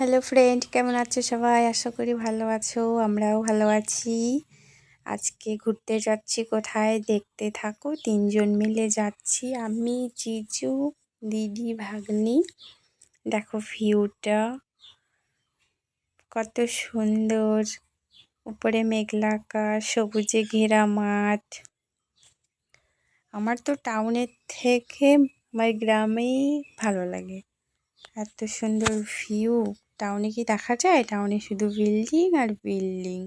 Hello friend, কেমন আছো সবাই? আশা করি ভালো আছো। আমরাও ভালো আছি। আজকে ঘুরতে যাচ্ছি কোথায় দেখতে থাকো। 3জন মিলে যাচ্ছি, আমি, জিজু, দিদি, ভাগ্নি। দেখো ভিউটা কত সুন্দর। উপরে মেঘলা আকাশ, সবুজে ঘেরা মাঠ। আমার তো টাউনের থেকে আমার গ্রামেই ভালো লাগে। এত সুন্দর ভিউ। টাউনে কি দেখা যায়? টাউনে শুধু বিল্ডিং আর বিল্ডিং।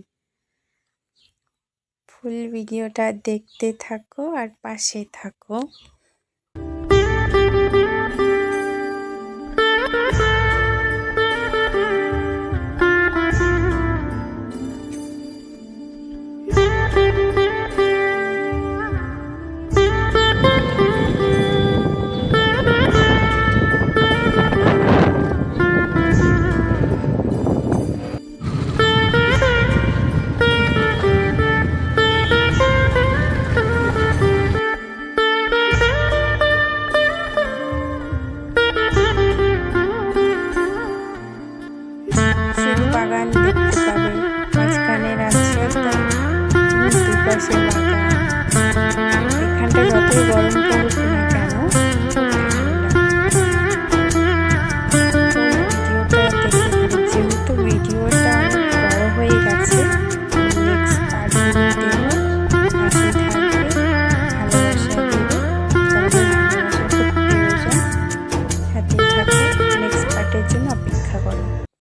ফুল ভিডিওটা দেখতে থাকো আর পাশে থাকো।